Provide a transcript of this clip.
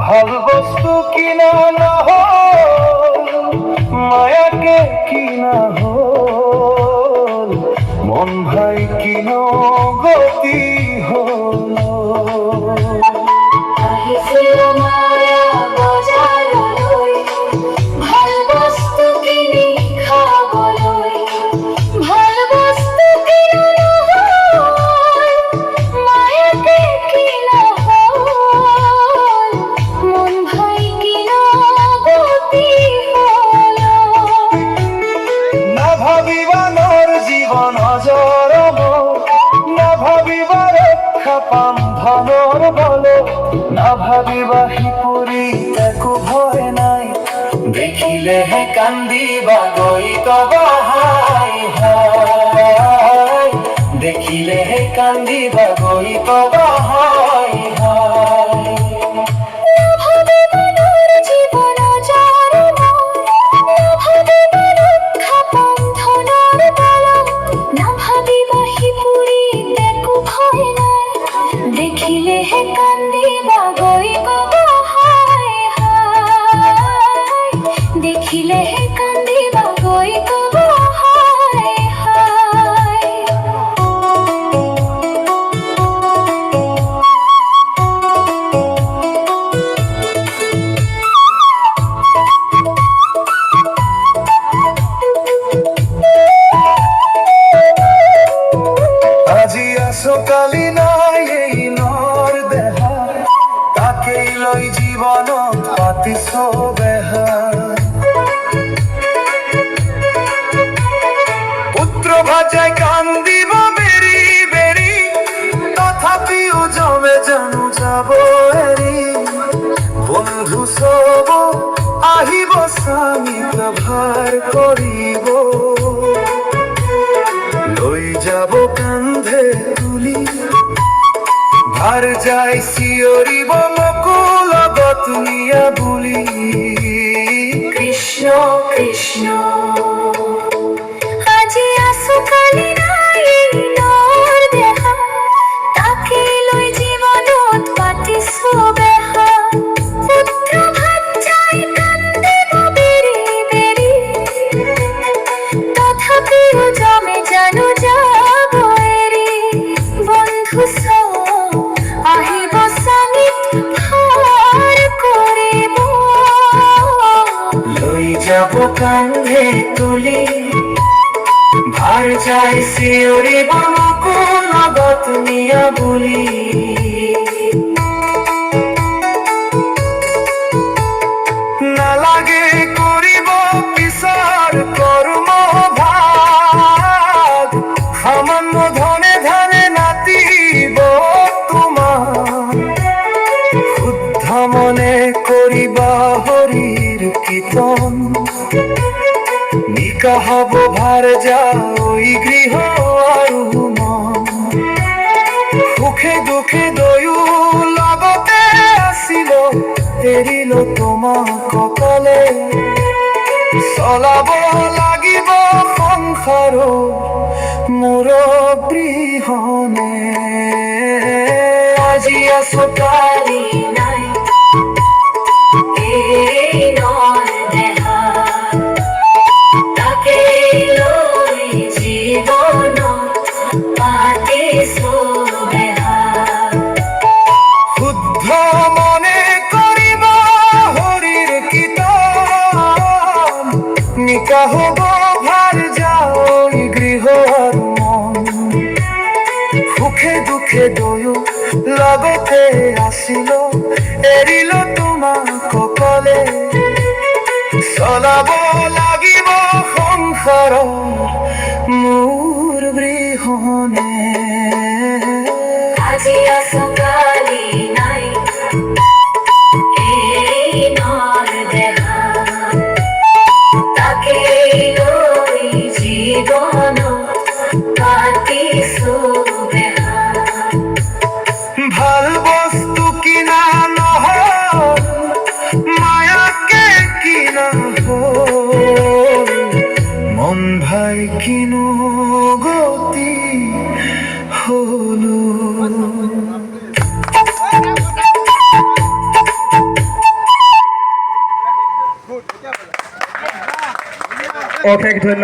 ভালবস্তু কিনা না মায়াকে কিনা মন ভাই কিন গতি হলো। জীবন অজরম না ভাবিবা রক্ষা পাম ধনর বল না ভাবিবা হিপুরি একু ভয় নাই দেখিলে হে কান্দিবা গইত বাহাই হাই দেখিলে হে কান্দিবা গইত বাহাই হাই দেখিলে হে কান্দিবা গইব হায় হায় দেখিলে হে কান্দিবা গইব হায় হায়। আজি আসো কালি নাই এই নর দেহা তাকেই লই জীবন পাতিছ বেহা পুত্র ভাজায় কান্দিব বেরি বেরি তথাপিও জমে জানু যাব এরি বন্ধু সব আহিব স্বামী প্রভার করিব লই যাব কান্ধে তুলি ভার যাই শিয়রিব মকুল গতুনিয়া বুলি কৃষ্ণ কৃষ্ণ আজি আসো কালি নাই নর দেহা তাকে লই জীবনত পাতিছ বেহা পুত্র ভাঞ্জাই কান্দিব বেরি বেরি তথাপিও জমে জানো যাব এরি বন্ধু সব আহিব সানিত ভার করিব লই যাব কান্ধে তুলি ভার যাই শিয়রিব মকুল গতুনিয়া বুলি নালাগে করিব পিছার কর্ম ভাগ সামান্য ধনে ধানে নাতিব তোমার শুদ্ধ মনে করিবা হরির কীর্তন নিকা হব ভার যাই গৃহ আৰু মন সুখে দুখে দয়ো লগতে আসিল এৰিল তোমাক ককালে চলাব লাগিব সংসাৰ মুৰব্বীহনে আজি আছো কালি নাই এই নর দেহা তাকে লই জীবন পাতিছ বেহা শুদ্ধ মনে করিবা হরির কীৰ্তন নিকা হব ভার যাই গৃহ আৰু মন সুখে দুখে দয়ো লগতে আসিল এৰিল তোমাক ককালে চলাব লাগিব সংসাৰ মোৰ বৃহনে আজি আসো কালি নাই এই নর দেহা তাকে লই জীবন পাতিছ বেহা ভাল বস্তু কিনা নহল মায়াকে কিনা হল মন ভাই কিনো গতি হলো। অশেষ ধন্যবাদ।